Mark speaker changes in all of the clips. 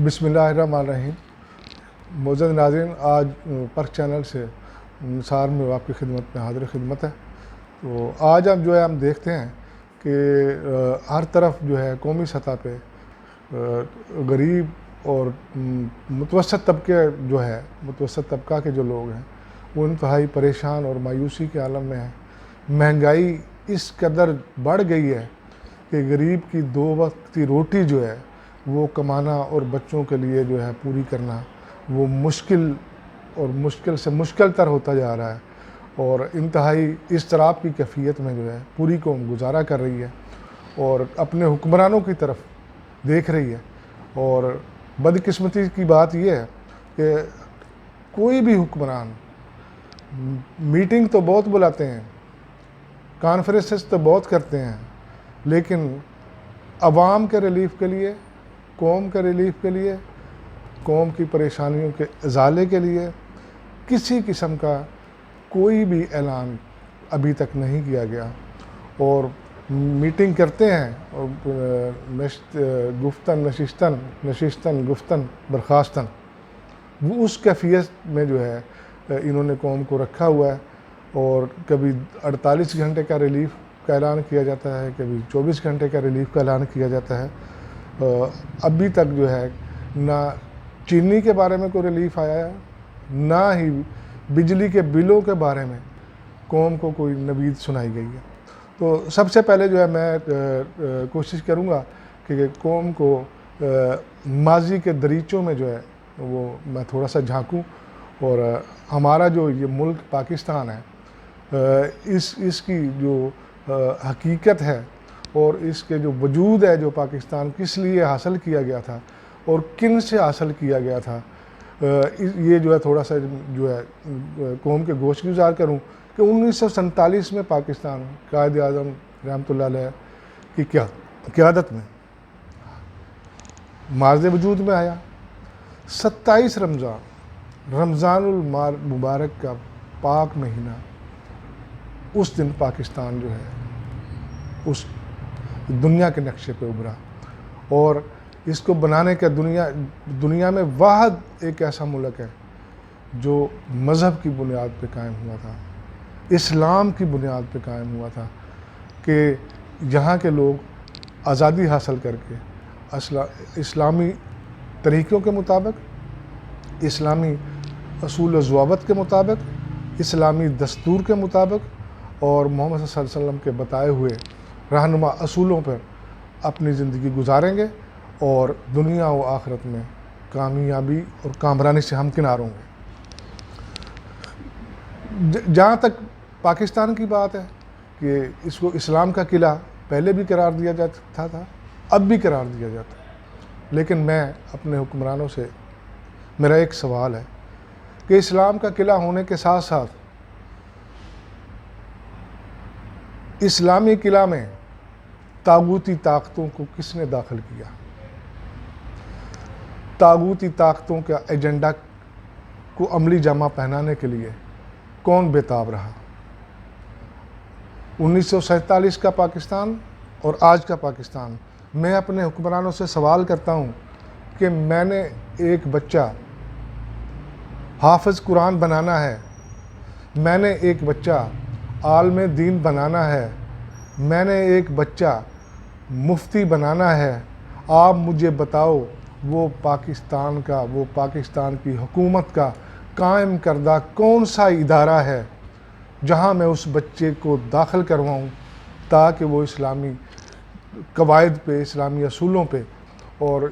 Speaker 1: بسم اللہ الرحمن الرحیم۔ معزز ناظرین، آج پرکھ چینل سے نثار میں آپ کی خدمت میں حاضر خدمت ہے۔ تو آج ہم دیکھتے ہیں کہ ہر طرف قومی سطح پہ غریب اور متوسط طبقہ کے جو لوگ ہیں وہ انتہائی پریشان اور مایوسی کے عالم میں ہیں۔ مہنگائی اس قدر بڑھ گئی ہے کہ غریب کی 2 وقت کی روٹی وہ کمانا اور بچوں کے لیے پوری کرنا وہ مشکل سے مشکل تر ہوتا جا رہا ہے، اور انتہائی اضطراب کی کیفیت میں پوری قوم گزارا کر رہی ہے اور اپنے حکمرانوں کی طرف دیکھ رہی ہے۔ اور بدقسمتی کی بات یہ ہے کہ کوئی بھی حکمران میٹنگ تو بہت بلاتے ہیں، کانفرنسز تو بہت کرتے ہیں، لیکن عوام کے ریلیف کے لیے، قوم کے ریلیف کے لیے، قوم کی پریشانیوں کے ازالے کے لیے کسی قسم کا کوئی بھی اعلان ابھی تک نہیں کیا گیا۔ اور میٹنگ کرتے ہیں اور نشستن گفتن برخاستن، وہ اس کیفیت میں انہوں نے قوم کو رکھا ہوا ہے۔ اور کبھی 48 گھنٹے کا ریلیف کا اعلان کیا جاتا ہے، کبھی 24 گھنٹے کا ریلیف کا اعلان کیا جاتا ہے۔ ابھی تک نہ چینی کے بارے میں کوئی ریلیف آیا ہے، نہ ہی بجلی کے بلوں کے بارے میں قوم کو کوئی نوید سنائی گئی ہے۔ تو سب سے پہلے میں کوشش کروں گا کہ قوم کو ماضی کے دریچوں میں وہ میں تھوڑا سا جھانکوں، اور ہمارا یہ ملک پاکستان ہے، اس کی جو حقیقت ہے اور اس کے جو وجود ہے، جو پاکستان کس لیے حاصل کیا گیا تھا اور کن سے حاصل کیا گیا تھا، یہ تھوڑا سا قوم کے گوش گزار کروں کہ 1947 میں پاکستان قائد اعظم رحمۃ اللہ علیہ کی قیادت میں مارز وجود میں آیا۔ 27 رمضان المبارک کا پاک مہینہ، اس دن پاکستان اس دنیا کے نقشے پہ ابھرا، اور اس کو بنانے کا دنیا میں واحد ایک ایسا ملک ہے جو مذہب کی بنیاد پہ قائم ہوا تھا، اسلام کی بنیاد پہ قائم ہوا تھا، کہ یہاں کے لوگ آزادی حاصل کر کے اسلامی طریقوں کے مطابق، اسلامی اصول و ضوابط کے مطابق، اسلامی دستور کے مطابق اور محمد صلی اللہ علیہ وسلم کے بتائے ہوئے رہنما اصولوں پر اپنی زندگی گزاریں گے، اور دنیا و آخرت میں کامیابی اور کامرانی سے ہمکنار ہوں گے۔ جہاں تک پاکستان کی بات ہے کہ اس کو اسلام کا قلعہ پہلے بھی قرار دیا جاتا تھا، اب بھی قرار دیا جاتا ہے، لیکن میں اپنے حکمرانوں سے، میرا ایک سوال ہے کہ اسلام کا قلعہ ہونے کے ساتھ ساتھ اسلامی قلعہ میں طاغوتی طاقتوں کو کس نے داخل کیا؟ طاغوتی طاقتوں کا ایجنڈا کو عملی جامہ پہنانے کے لیے کون بیتاب رہا؟ 1947 کا پاکستان اور آج کا پاکستان، میں اپنے حکمرانوں سے سوال کرتا ہوں کہ میں نے ایک بچہ حافظ قرآن بنانا ہے، میں نے ایک بچہ عالم دین بنانا ہے، میں نے ایک بچہ مفتی بنانا ہے، آپ مجھے بتاؤ وہ پاکستان کی حکومت کا قائم کردہ کون سا ادارہ ہے جہاں میں اس بچے کو داخل کرواؤں تاکہ وہ اسلامی قواعد پہ، اسلامی اصولوں پہ اور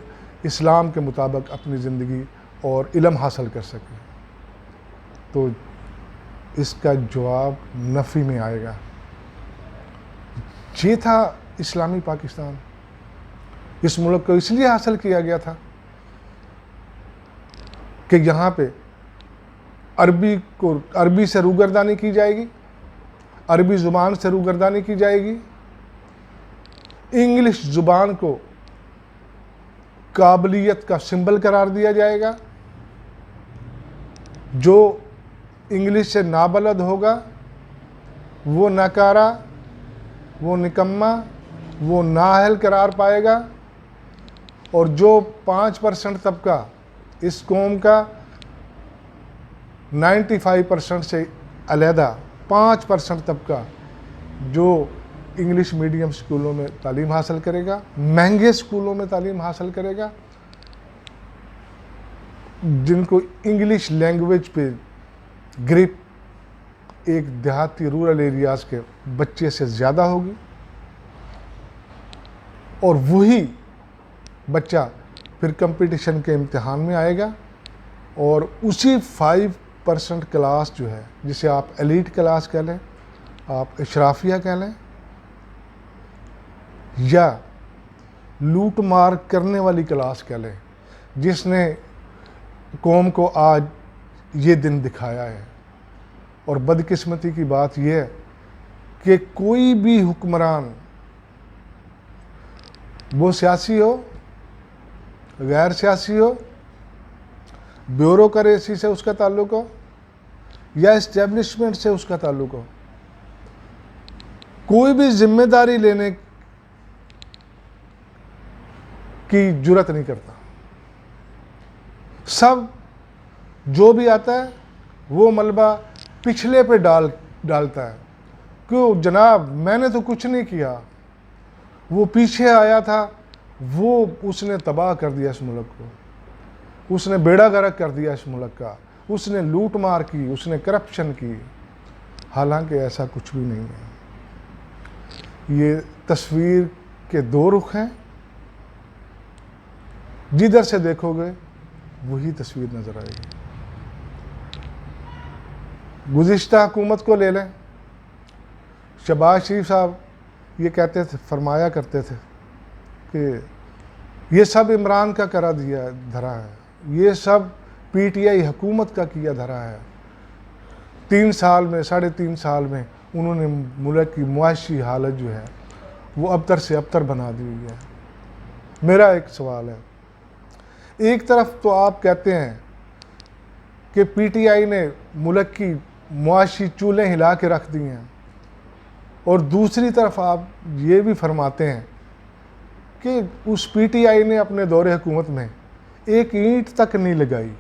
Speaker 1: اسلام کے مطابق اپنی زندگی اور علم حاصل کر سکے؟ تو اس کا جواب نفی میں آئے گا۔ یہ تھا اسلامی پاکستان۔ اس ملک کو اس لیے حاصل کیا گیا تھا کہ یہاں پہ عربی سے روگردانی کی جائے گی، عربی زبان سے روگردانی کی جائے گی، انگلش زبان کو قابلیت کا سمبل قرار دیا جائے گا، جو انگلش سے نابلد ہوگا وہ ناکارہ، وہ نکما، وہ نااہل قرار پائے گا، اور جو 5% طبقہ اس قوم کا 95% سے علیحدہ 5% طبقہ جو انگلش میڈیم اسکولوں میں تعلیم حاصل کرے گا، مہنگے اسکولوں میں تعلیم حاصل کرے گا، جن کو انگلش لینگویج پہ گرپ ایک دیہاتی رورل ایریاز کے بچے سے زیادہ ہوگی، اور وہی بچہ پھر کمپٹیشن کے امتحان میں آئے گا، اور اسی 5% کلاس جو ہے، جسے آپ ایلیٹ کلاس کہہ لیں، آپ اشرافیہ کہہ لیں، یا لوٹ مار کرنے والی کلاس کہہ لیں، جس نے قوم کو آج یہ دن دکھایا ہے۔ اور بدقسمتی کی بات یہ ہے کہ کوئی بھی حکمران، وہ سیاسی ہو، غیر سیاسی ہو، بیوروکریسی سے اس کا تعلق ہو یا اسٹیبلشمنٹ سے اس کا تعلق ہو، کوئی بھی ذمہ داری لینے کی جرات نہیں کرتا۔ سب جو بھی آتا ہے وہ ملبہ پچھلے پہ ڈالتا ہے، کیوں جناب میں نے تو کچھ نہیں کیا، وہ پیچھے آیا تھا، وہ اس نے تباہ کر دیا اس ملک کو، اس نے بیڑا غرق کر دیا اس ملک کا، اس نے لوٹ مار کی، اس نے کرپشن کی، حالانکہ ایسا کچھ بھی نہیں ہے۔ یہ تصویر کے دو رخ ہیں، جدھر سے دیکھو گے وہی تصویر نظر آئے گی۔ گزشتہ حکومت کو لے لیں، شہباز شریف صاحب یہ کہتے تھے، فرمایا کرتے تھے کہ یہ سب عمران کا کرا دیا دھرا ہے، یہ سب پی ٹی آئی حکومت کا کیا دھرا ہے۔ 3 سال میں، 3.5 سال میں انہوں نے ملک کی معاشی حالت جو ہے وہ ابتر سے ابتر بنا دی ہوئی ہے۔ میرا ایک سوال ہے، ایک طرف تو آپ کہتے ہیں کہ پی ٹی آئی نے ملک کی معاشی چولہے ہلا کے رکھ دی ہیں، اور دوسری طرف آپ یہ بھی فرماتے ہیں کہ اس پی ٹی آئی نے اپنے دور حکومت میں ایک اینٹ تک نہیں لگائی۔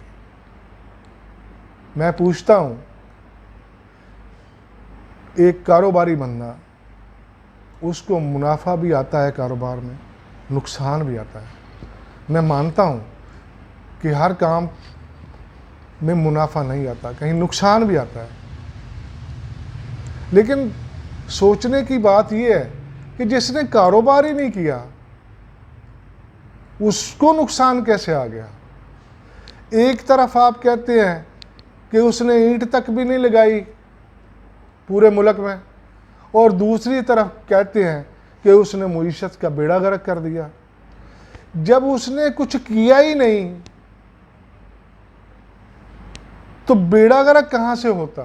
Speaker 1: میں پوچھتا ہوں، ایک کاروباری بندہ، اس کو منافع بھی آتا ہے کاروبار میں، نقصان بھی آتا ہے۔ میں مانتا ہوں کہ ہر کام میں منافع نہیں آتا، کہیں نقصان بھی آتا ہے، لیکن سوچنے کی بات یہ ہے کہ جس نے کاروبار ہی نہیں کیا اس کو نقصان کیسے آ گیا؟ ایک طرف آپ کہتے ہیں کہ اس نے اینٹ تک بھی نہیں لگائی پورے ملک میں، اور دوسری طرف کہتے ہیں کہ اس نے معیشت کا بیڑا غرق کر دیا۔ جب اس نے کچھ کیا ہی نہیں تو بیڑا غرق کہاں سے ہوتا؟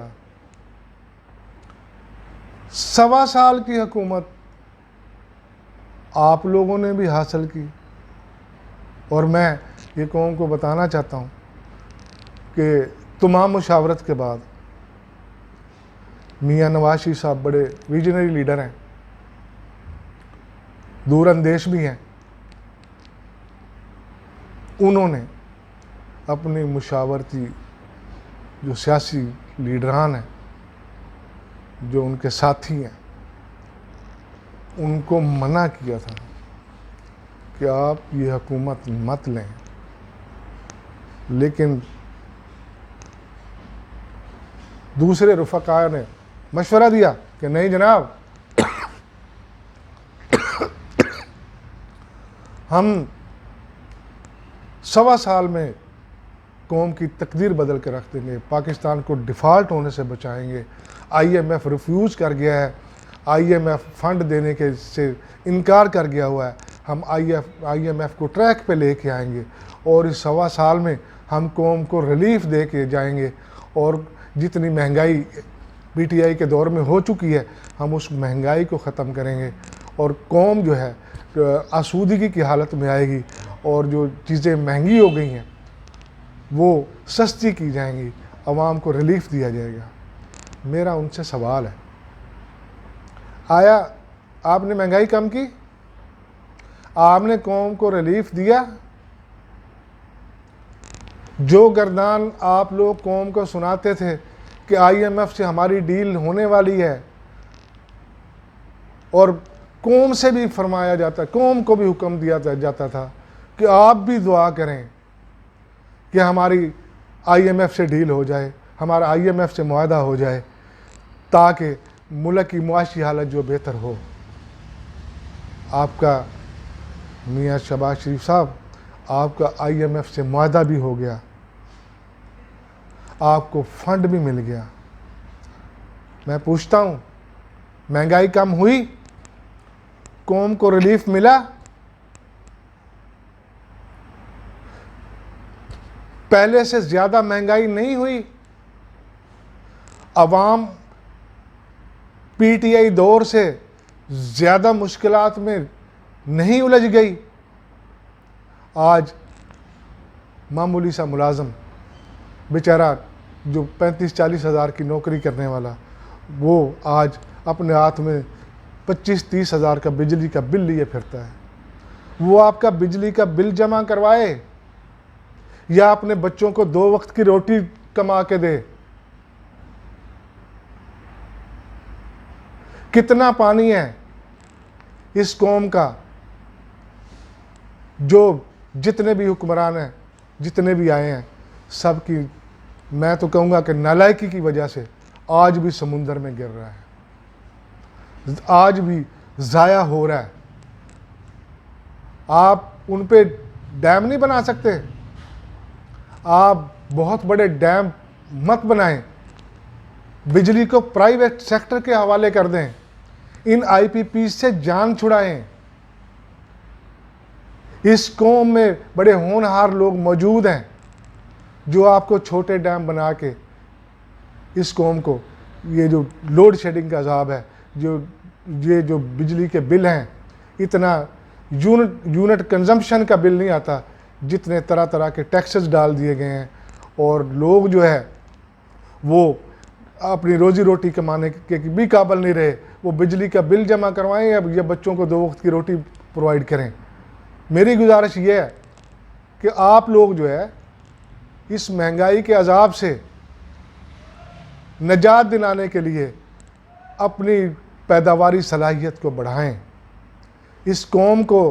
Speaker 1: 1.25 سال کی حکومت آپ لوگوں نے بھی حاصل کی، اور میں یہ قوم کو بتانا چاہتا ہوں کہ تمام مشاورت کے بعد میاں نواز شریف صاحب بڑے ویژنری لیڈر ہیں، دور اندیش بھی ہیں۔ انہوں نے اپنی مشاورتی جو سیاسی لیڈران ہیں، جو ان کے ساتھی ہیں، ان کو منع کیا تھا کہ آپ یہ حکومت مت لیں، لیکن دوسرے رفقاء نے مشورہ دیا کہ نہیں جناب، ہم 1.25 سال میں قوم کی تقدیر بدل کے رکھ دیں گے، پاکستان کو ڈیفالٹ ہونے سے بچائیں گے۔ آئی ایم ایف ریفیوز کر گیا ہے، آئی ایم ایف فنڈ دینے کے سے انکار کر گیا ہوا ہے، ہم آئی ایم ایف کو ٹریک پہ لے کے آئیں گے، اور اس 1.25 سال میں ہم قوم کو ریلیف دے کے جائیں گے، اور جتنی مہنگائی پی ٹی آئی کے دور میں ہو چکی ہے ہم اس مہنگائی کو ختم کریں گے، اور قوم جو ہے آسودگی کی حالت میں آئے گی، اور جو چیزیں مہنگی ہو گئی ہیں وہ سستی کی جائیں گی، عوام کو ریلیف دیا جائے گا۔ میرا ان سے سوال ہے، آیا آپ نے مہنگائی کم کی؟ آپ نے قوم کو ریلیف دیا؟ جو گردان آپ لوگ قوم کو سناتے تھے کہ IMF سے ہماری ڈیل ہونے والی ہے، اور قوم سے بھی فرمایا جاتا، قوم کو بھی حکم دیا جاتا تھا کہ آپ بھی دعا کریں کہ ہماری IMF سے ڈیل ہو جائے، ہمارا IMF سے معاہدہ ہو جائے، تاکہ ملک کی معاشی حالت جو بہتر ہو۔ آپ کا میاں شہباز شریف صاحب، آپ کا IMF سے معاہدہ بھی ہو گیا، آپ کو فنڈ بھی مل گیا۔ میں پوچھتا ہوں، مہنگائی کم ہوئی؟ قوم کو ریلیف ملا؟ پہلے سے زیادہ مہنگائی نہیں ہوئی؟ عوام PTI دور سے زیادہ مشکلات میں نہیں الجھ گئی؟ آج معمولی سا ملازم بیچارہ جو 35-40 ہزار کی نوکری کرنے والا، وہ آج اپنے ہاتھ میں 25-30 ہزار کا بجلی کا بل لیے پھرتا ہے۔ وہ آپ کا بجلی کا بل جمع کروائے یا اپنے بچوں کو 2 وقت کی روٹی کما کے دے؟ کتنا پانی ہے اس قوم کا جو جتنے بھی حکمران ہیں، جتنے بھی آئے ہیں، سب کی میں تو کہوں گا کہ نالائکی کی وجہ سے آج بھی سمندر میں گر رہا ہے، آج بھی ضائع ہو رہا ہے۔ آپ ان پہ ڈیم نہیں بنا سکتے؟ آپ بہت بڑے ڈیم مت بنائیں، بجلی کو پرائیویٹ سیکٹر کے حوالے کر دیں، ان IPP سے جان چھڑائیں۔ اس قوم میں بڑے ہونہار لوگ موجود ہیں جو آپ کو چھوٹے ڈیم بنا کے اس قوم کو، یہ جو لوڈ شیڈنگ کا عذاب ہے، یہ جو بجلی کے بل ہیں، اتنا یونٹ کنزمپشن کا بل نہیں آتا جتنے طرح طرح کے ٹیکسز ڈال دیے گئے ہیں، اور لوگ جو ہے وہ اپنی روزی روٹی کمانے کے بھی قابل نہیں رہے۔ وہ بجلی کا بل جمع کروائیں یا بچوں کو 2 وقت کی روٹی پرووائڈ کریں۔ میری گزارش یہ ہے کہ آپ لوگ جو ہے اس مہنگائی کے عذاب سے نجات دلانے کے لیے اپنی پیداواری صلاحیت کو بڑھائیں، اس قوم کو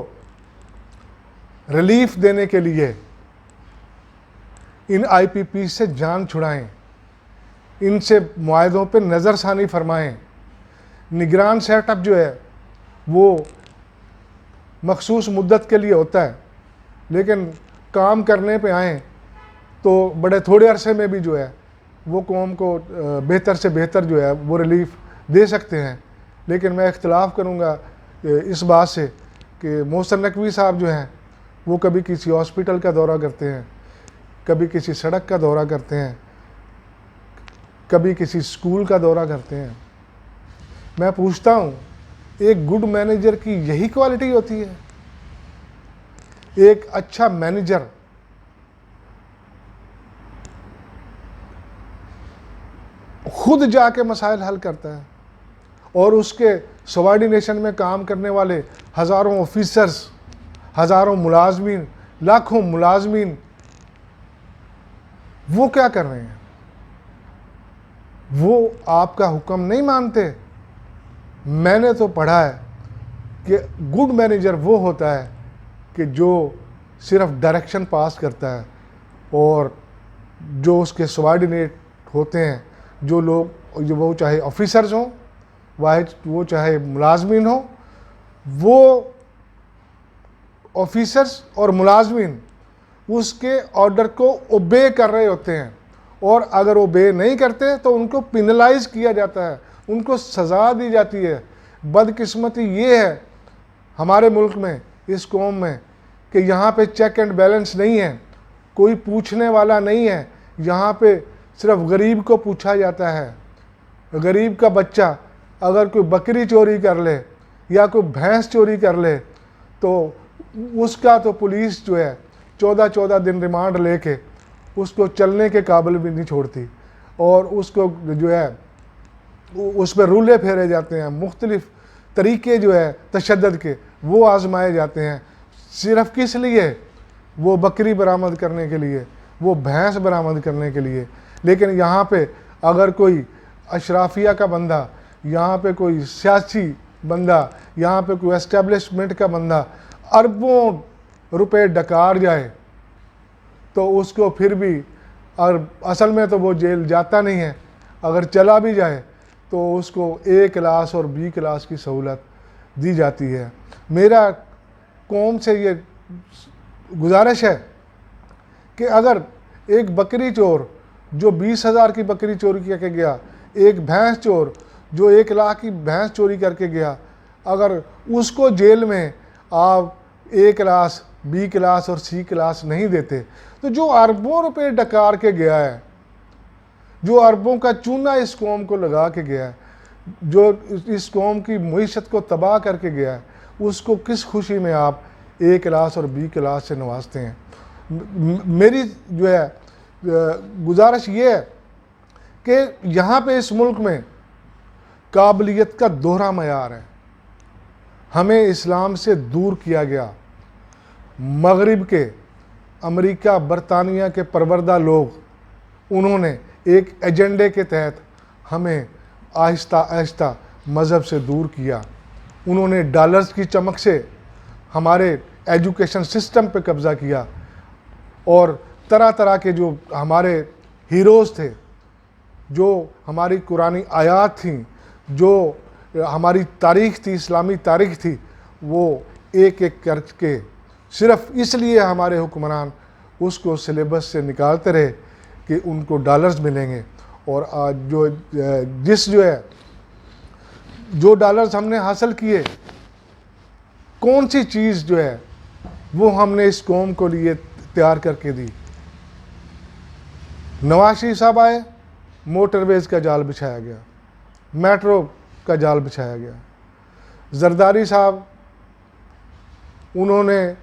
Speaker 1: ریلیف دینے کے لیے ان IPP سے جان چھڑائیں، ان سے معاہدوں پہ نظر ثانی فرمائیں۔ نگران سیٹ اپ جو ہے وہ مخصوص مدت کے لیے ہوتا ہے، لیکن کام کرنے پہ آئیں تو بڑے تھوڑے عرصے میں بھی جو ہے وہ قوم کو بہتر سے بہتر جو ہے وہ ریلیف دے سکتے ہیں۔ لیکن میں اختلاف کروں گا اس بات سے کہ محسن نقوی صاحب جو ہیں وہ کبھی کسی ہاسپٹل کا دورہ کرتے ہیں، کبھی کسی سڑک کا دورہ کرتے ہیں، کبھی کسی اسکول کا دورہ کرتے ہیں۔ میں پوچھتا ہوں، ایک گڈ مینیجر کی یہی کوالٹی ہوتی ہے؟ ایک اچھا مینیجر خود جا کے مسائل حل کرتا ہے، اور اس کے سبارڈینیشن میں کام کرنے والے ہزاروں آفیسرز، ہزاروں ملازمین، لاکھوں ملازمین، وہ کیا کر رہے ہیں؟ وہ آپ کا حکم نہیں مانتے۔ میں نے تو پڑھا ہے کہ گڈ مینیجر وہ ہوتا ہے کہ جو صرف ڈائریکشن پاس کرتا ہے، اور جو اس کے سبارڈینیٹ ہوتے ہیں، جو لوگ، وہ چاہے آفیسرز ہوں، وہ چاہے ملازمین ہوں، وہ آفیسرز اور ملازمین اس کے آرڈر کو اوبے کر رہے ہوتے ہیں، اور اگر اوبے نہیں کرتے تو ان کو پینلائز کیا جاتا ہے، ان کو سزا دی جاتی ہے۔ بدقسمتی یہ ہے ہمارے ملک میں، اس قوم میں، کہ یہاں پہ چیک اینڈ بیلنس نہیں ہے، کوئی پوچھنے والا نہیں ہے۔ یہاں پہ صرف غریب کو پوچھا جاتا ہے۔ غریب کا بچہ اگر کوئی بکری چوری کر لے یا کوئی بھینس چوری کر لے تو اس کا تو پولیس جو ہے 14 دن ریمانڈ لے کے اس کو چلنے کے قابل بھی نہیں چھوڑتی، اور اس کو جو ہے اس پہ رولے پھیرے جاتے ہیں، مختلف طریقے جو ہے تشدد کے وہ آزمائے جاتے ہیں، صرف کس لیے؟ وہ بکری برآمد کرنے کے لیے، وہ بھینس برآمد کرنے کے لیے۔ لیکن یہاں پہ اگر کوئی اشرافیہ کا بندہ، یہاں پہ کوئی سیاسی بندہ، یہاں پہ کوئی اسٹیبلشمنٹ کا بندہ اربوں روپے ڈکار جائے تو اس کو پھر بھی، اور اصل میں تو وہ جیل جاتا نہیں ہے، اگر چلا بھی جائے تو اس کو A کلاس اور B کلاس کی سہولت دی جاتی ہے۔ میرا قوم سے یہ گزارش ہے کہ اگر ایک بکری چور جو 20,000 کی بکری چوری کر کے گیا، ایک بھینس چور جو 1 لاکھ کی بھینس چوری کر کے گیا، اگر اس کو جیل میں آپ A کلاس، B کلاس اور C کلاس نہیں دیتے تو جو اربوں روپے ڈکار کے گیا ہے، جو اربوں کا چونا اس قوم کو لگا کے گیا ہے، جو اس قوم کی معیشت کو تباہ کر کے گیا ہے، اس کو کس خوشی میں آپ A کلاس اور B کلاس سے نوازتے ہیں؟ میری جو ہے گزارش یہ ہے کہ یہاں پہ اس ملک میں قابلیت کا دوہرا معیار ہے۔ ہمیں اسلام سے دور کیا گیا۔ مغرب کے، امریکہ برطانیہ کے پروردہ لوگ، انہوں نے ایک ایجنڈے کے تحت ہمیں آہستہ آہستہ مذہب سے دور کیا۔ انہوں نے ڈالرز کی چمک سے ہمارے ایجوکیشن سسٹم پہ قبضہ کیا، اور طرح طرح کے جو ہمارے ہیروز تھے، جو ہماری قرآنی آیات تھیں، جو ہماری تاریخ تھی، اسلامی تاریخ تھی، وہ ایک ایک کر کے صرف اس لیے ہمارے حکمران اس کو سلیبس سے نکالتے رہے کہ ان کو ڈالرز ملیں گے۔ اور آج جو ڈالرز ہم نے حاصل کیے، کون سی چیز جو ہے وہ ہم نے اس قوم کو لیے تیار کر کے دی؟ نواز شریف صاحب آئے، موٹر ویز کا جال بچھایا گیا، میٹرو کا جال بچھایا گیا۔ زرداری صاحب، انہوں نے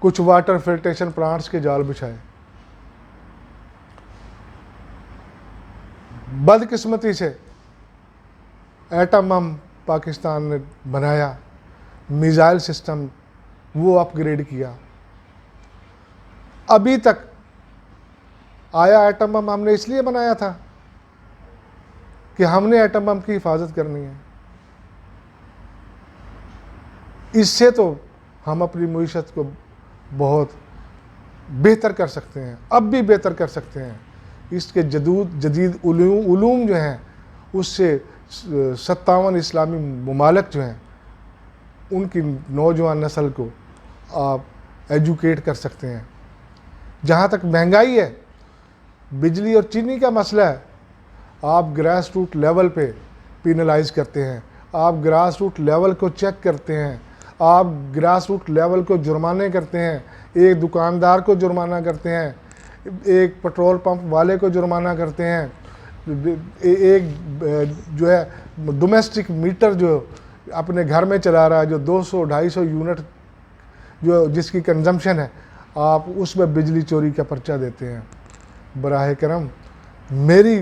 Speaker 1: کچھ واٹر فلٹریشن پلانٹس کے جال بچھائے۔ بدقسمتی سے ایٹم بم پاکستان نے بنایا، میزائل سسٹم وہ اپ گریڈ کیا۔ ابھی تک آیا ایٹم بم ہم نے اس لیے بنایا تھا کہ ہم نے ایٹم بم کی حفاظت کرنی ہے۔ اس سے تو ہم اپنی معیشت کو بہت بہتر کر سکتے ہیں، اب بھی بہتر کر سکتے ہیں۔ اس کے جدید علوم جو ہیں، اس سے 57 اسلامی ممالک جو ہیں، ان کی نوجوان نسل کو آپ ایجوکیٹ کر سکتے ہیں۔ جہاں تک مہنگائی ہے، بجلی اور چینی کا مسئلہ ہے، آپ گراس روٹ لیول پہ پینلائز کرتے ہیں، آپ گراس روٹ لیول کو چیک کرتے ہیں، آپ گراس روٹ لیول کو جرمانے کرتے ہیں، ایک دکاندار کو جرمانہ کرتے ہیں، ایک پٹرول پمپ والے کو جرمانہ کرتے ہیں، ایک جو ہے ڈومیسٹک میٹر جو اپنے گھر میں چلا رہا ہے، جو 200-250 یونٹ جو جس کی کنزمپشن ہے، آپ اس میں بجلی چوری کا پرچہ دیتے ہیں۔ براہ کرم میری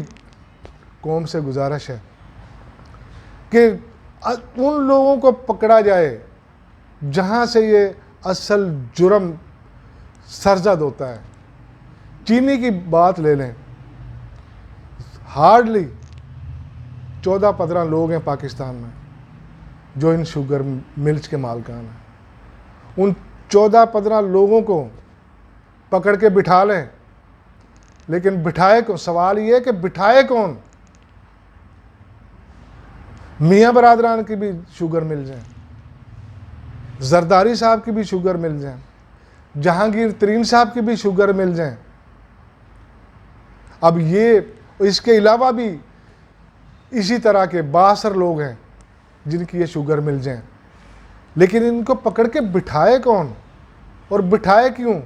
Speaker 1: قوم سے گزارش ہے کہ ان لوگوں کو پکڑا جائے جہاں سے یہ اصل جرم سرزد ہوتا ہے۔ چینی کی بات لے لیں، ہارڈلی 14-15 لوگ ہیں پاکستان میں جو ان شوگر ملز کے مالکان ہیں۔ ان 14-15 لوگوں کو پکڑ کے بٹھا لیں، لیکن بٹھائے کون؟ سوال یہ ہے کہ بٹھائے کون؟ میاں برادران کی بھی شوگر ملز ہیں، زرداری صاحب کی بھی شوگر ملز ہیں، جہانگیر ترین صاحب کی بھی شوگر ملز ہیں۔ اب یہ اس کے علاوہ بھی اسی طرح کے 62 لوگ ہیں جن کی یہ شوگر ملز ہیں، لیکن ان کو پکڑ کے بٹھائے کون؟ اور بٹھائے کیوں؟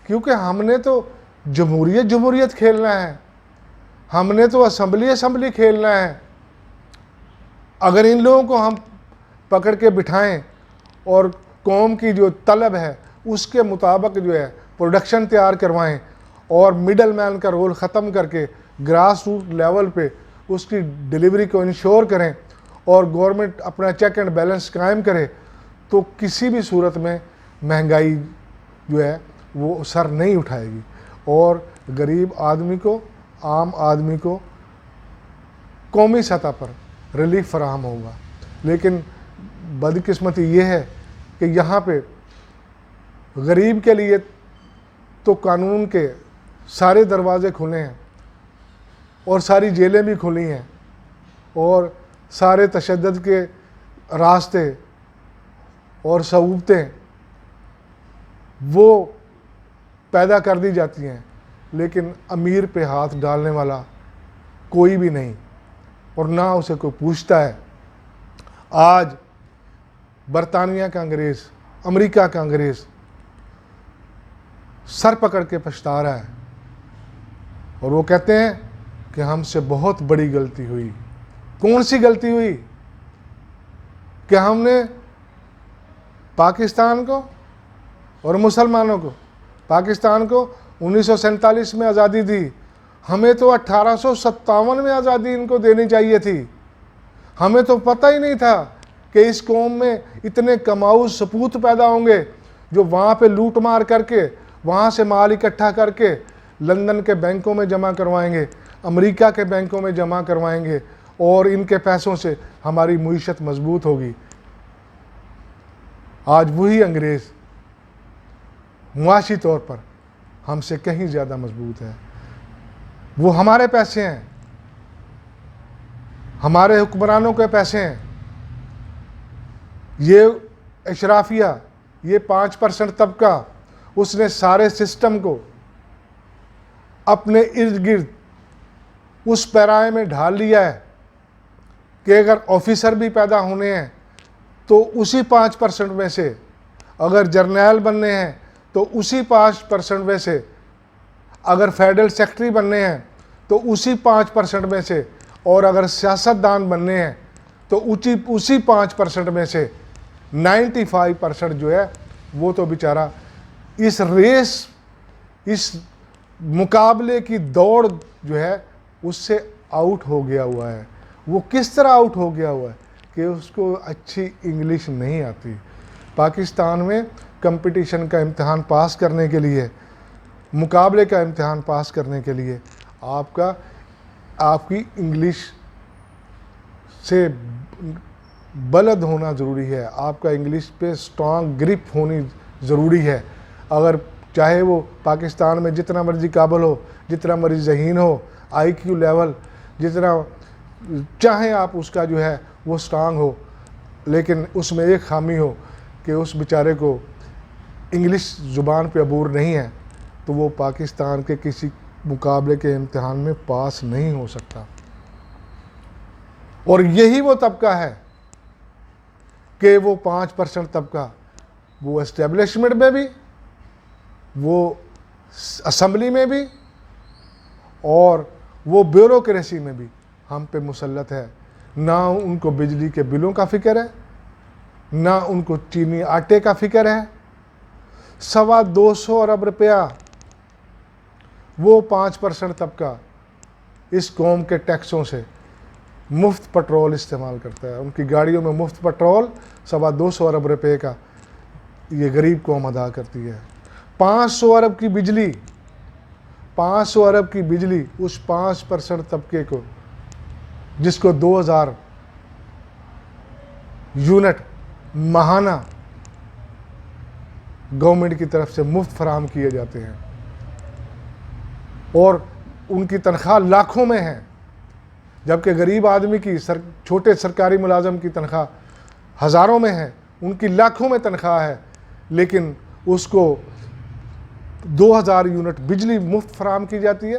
Speaker 1: کیونکہ ہم نے تو جمہوریت کھیلنا ہے، ہم نے تو اسمبلی کھیلنا ہے۔ اگر ان لوگوں کو ہم پکڑ کے بٹھائیں اور قوم کی جو طلب ہے اس کے مطابق جو ہے پروڈکشن تیار کروائیں اور مڈل مین کا رول ختم کر کے گراس روٹ لیول پہ اس کی ڈیلیوری کو انشور کریں اور گورنمنٹ اپنا چیک اینڈ بیلنس قائم کرے، تو کسی بھی صورت میں مہنگائی جو ہے وہ سر نہیں اٹھائے گی اور غریب آدمی کو، عام آدمی کو قومی سطح پر ریلیف فراہم ہوگا۔ لیکن بدقسمتی یہ ہے کہ یہاں پہ غریب کے لیے تو قانون کے سارے دروازے کھلے ہیں اور ساری جیلیں بھی کھلی ہیں اور سارے تشدد کے راستے اور صعوبتیں وہ پیدا کر دی جاتی ہیں، لیکن امیر پہ ہاتھ ڈالنے والا کوئی بھی نہیں اور نہ اسے کوئی پوچھتا ہے۔ آج برطانیہ کا انگریز، امریکہ کا انگریز سر پکڑ کے پچھتا رہا ہے اور وہ کہتے ہیں کہ ہم سے بہت بڑی غلطی ہوئی۔ کون سی غلطی ہوئی؟ کہ ہم نے پاکستان کو اور مسلمانوں کو، پاکستان کو 1947 میں آزادی دی، ہمیں تو 1857 میں آزادی ان کو دینی چاہیے تھی۔ ہمیں تو پتہ ہی نہیں تھا کہ اس قوم میں اتنے کماؤ سپوت پیدا ہوں گے جو وہاں پہ لوٹ مار کر کے، وہاں سے مال اکٹھا کر کے لندن کے بینکوں میں جمع کروائیں گے، امریکہ کے بینکوں میں جمع کروائیں گے اور ان کے پیسوں سے ہماری معیشت مضبوط ہوگی۔ آج وہی انگریز معاشی طور پر ہم سے کہیں زیادہ مضبوط ہے۔ وہ ہمارے پیسے ہیں، ہمارے حکمرانوں کے پیسے ہیں۔ یہ اشرافیہ، یہ 5% طبقہ، اس نے سارے سسٹم کو اپنے ارد گرد اس پیرائے میں ڈھال لیا ہے کہ اگر آفیسر بھی پیدا ہونے ہیں تو اسی 5% میں سے، اگر جرنیل بننے ہیں تو اسی 5% میں سے، اگر فیڈرل سیکرٹری بننے ہیں تو اسی 5% میں سے، اور اگر سیاستدان بننے ہیں تو اسی 5% میں سے 95% جو ہے وہ تو بیچارہ اس ریس، اس مقابلے کی دوڑ جو ہے اس سے آؤٹ ہو گیا ہوا ہے۔ وہ کس طرح آؤٹ ہو گیا ہوا ہے کہ اس کو اچھی انگلش نہیں آتی۔ پاکستان میں کمپٹیشن کا امتحان پاس کرنے کے لیے، مقابلے کا امتحان پاس کرنے کے لیے آپ کی انگلش سے بلد ہونا ضروری ہے، آپ کا انگلش پہ سٹرانگ گرپ ہونی ضروری ہے۔ اگر چاہے وہ پاکستان میں جتنا مرضی قابل ہو، جتنا مرضی ذہین ہو، آئی کیو لیول جتنا چاہیں آپ اس کا جو ہے وہ سٹرانگ ہو، لیکن اس میں ایک خامی ہو کہ اس بیچارے کو انگلش زبان پہ عبور نہیں ہے تو وہ پاکستان کے کسی مقابلے کے امتحان میں پاس نہیں ہو سکتا۔ اور یہی وہ طبقہ ہے کہ وہ 5% طبقہ، وہ اسٹیبلشمنٹ میں بھی، وہ اسمبلی میں بھی اور وہ بیوروکریسی میں بھی ہم پہ مسلط ہے۔ نہ ان کو بجلی کے بلوں کا فکر ہے، نہ ان کو چینی آٹے کا فکر ہے۔ 225 ارب روپیہ وہ 5% طبقہ اس قوم کے ٹیکسوں سے مفت پٹرول استعمال کرتا ہے۔ ان کی گاڑیوں میں مفت پٹرول 225 ارب روپے کا یہ غریب قوم ادا کرتی ہے۔ 500 ارب کی بجلی، 500 ارب کی بجلی اس 5% طبقے کو، جس کو 2000 یونٹ ماہانہ گورنمنٹ کی طرف سے مفت فراہم کیے جاتے ہیں، اور ان کی تنخواہ لاکھوں میں ہے، جبکہ غریب آدمی کی چھوٹے سرکاری ملازم کی تنخواہ ہزاروں میں ہے، ان کی لاکھوں میں تنخواہ ہے، لیکن اس کو 2000 یونٹ بجلی مفت فراہم کی جاتی ہے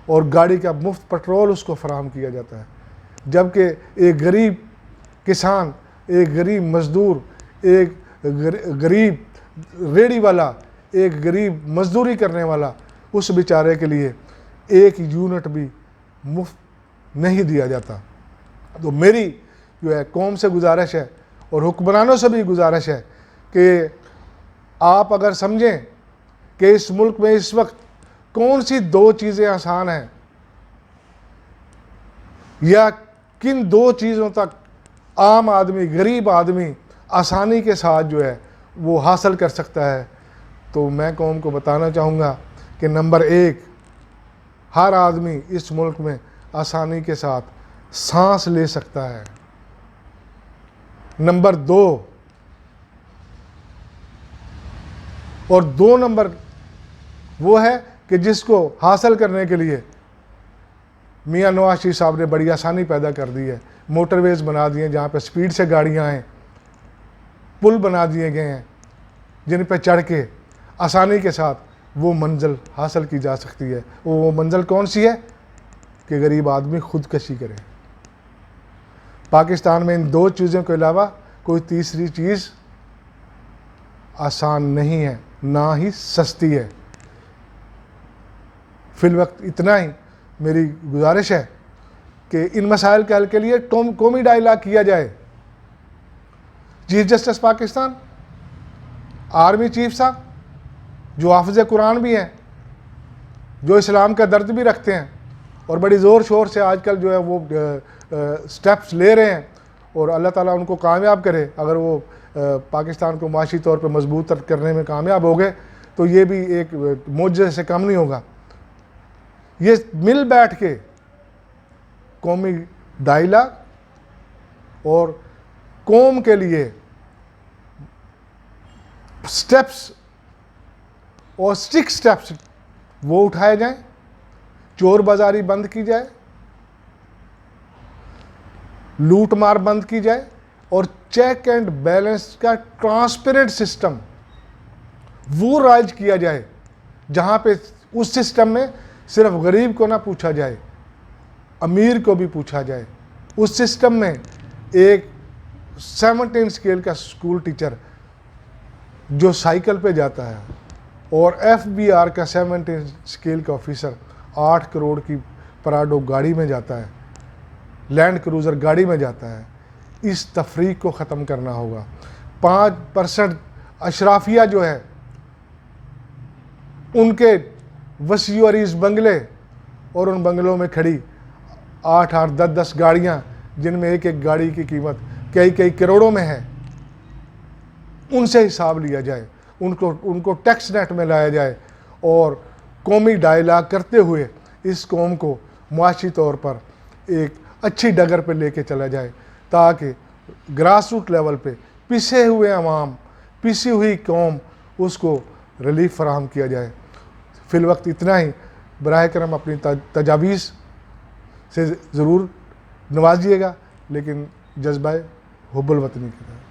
Speaker 1: اور گاڑی کا مفت پٹرول اس کو فراہم کیا جاتا ہے۔ جبکہ ایک غریب کسان، ایک غریب مزدور، ایک غریب ریڑھی والا، ایک غریب مزدوری کرنے والا، اس بیچارے کے لیے 1 یونٹ بھی مفت نہیں دیا جاتا۔ تو میری جو ہے قوم سے گزارش ہے اور حکمرانوں سے بھی گزارش ہے کہ آپ اگر سمجھیں کہ اس ملک میں اس وقت کون سی 2 چیزیں آسان ہیں یا کن 2 چیزوں تک عام آدمی، غریب آدمی آسانی کے ساتھ جو ہے وہ حاصل کر سکتا ہے، تو میں قوم کو بتانا چاہوں گا کہ نمبر 1، ہر آدمی اس ملک میں آسانی کے ساتھ سانس لے سکتا ہے۔ نمبر 2، اور 2 نمبر وہ ہے کہ جس کو حاصل کرنے کے لیے میاں نواز شریف صاحب نے بڑی آسانی پیدا کر دی ہے۔ موٹر ویز بنا دیے جہاں پہ سپیڈ سے گاڑیاں آئیں، پل بنا دیے گئے ہیں جن پہ چڑھ کے آسانی کے ساتھ وہ منزل حاصل کی جا سکتی ہے۔ وہ منزل کون سی ہے؟ کہ غریب آدمی خودکشی کرے۔ پاکستان میں ان 2 چیزوں کے علاوہ کوئی تیسری چیز آسان نہیں ہے، نہ ہی سستی ہے۔ فی الوقت اتنا ہی میری گزارش ہے کہ ان مسائل کے حل کے لیے قومی ڈائیلاگ کیا جائے۔ Chief justice Pakistan, army chief صاحب جو حافظ قرآن بھی ہیں، جو اسلام کا درد بھی رکھتے ہیں اور بڑی زور شور سے آج کل جو ہے وہ سٹیپس لے رہے ہیں، اور اللہ تعالیٰ ان کو کامیاب کرے۔ اگر وہ پاکستان کو معاشی طور پہ مضبوط کرنے میں کامیاب ہو گئے تو یہ بھی ایک معجزے سے کم نہیں ہوگا۔ یہ مل بیٹھ کے قومی ڈائیلاگ اور قوم کے لیے سٹیپس اور سٹرکٹ سٹیپس وہ اٹھائے جائیں، چور بازاری بند کی جائے، لوٹ مار بند کی جائے، اور چیک اینڈ بیلنس کا ٹرانسپیرنٹ سسٹم وہ رائج کیا جائے جہاں پہ اس سسٹم میں صرف غریب کو نہ پوچھا جائے، امیر کو بھی پوچھا جائے۔ اس سسٹم میں ایک 17 اسکیل کا اسکول ٹیچر جو سائیکل پہ جاتا ہے، اور FBR کا 17 اسکیل کا آفیسر 8 کروڑ کی پراڈو گاڑی میں جاتا ہے، لینڈ کروزر گاڑی میں جاتا ہے، اس تفریق کو ختم کرنا ہوگا۔ 5% اشرافیہ جو ہے ان کے وسیع و عریض بنگلے، اور ان بنگلوں میں کھڑی 8-8 10-10 گاڑیاں جن میں ایک ایک گاڑی کی قیمت کئی کروڑوں میں ہے، ان سے حساب لیا جائے، ان کو ٹیکس نیٹ میں لایا جائے، اور قومی ڈائیلاگ کرتے ہوئے اس قوم کو معاشی طور پر ایک اچھی ڈگر پہ لے کے چلا جائے، تاکہ گراس روٹ لیول پہ پسے ہوئے عوام، پسی ہوئی قوم، اس کو ریلیف فراہم کیا جائے۔ فی الوقت اتنا ہی۔ براہ کرم اپنی تجاویز سے ضرور نوازیے گا، لیکن جذبہ حب الوطنی کے ساتھ۔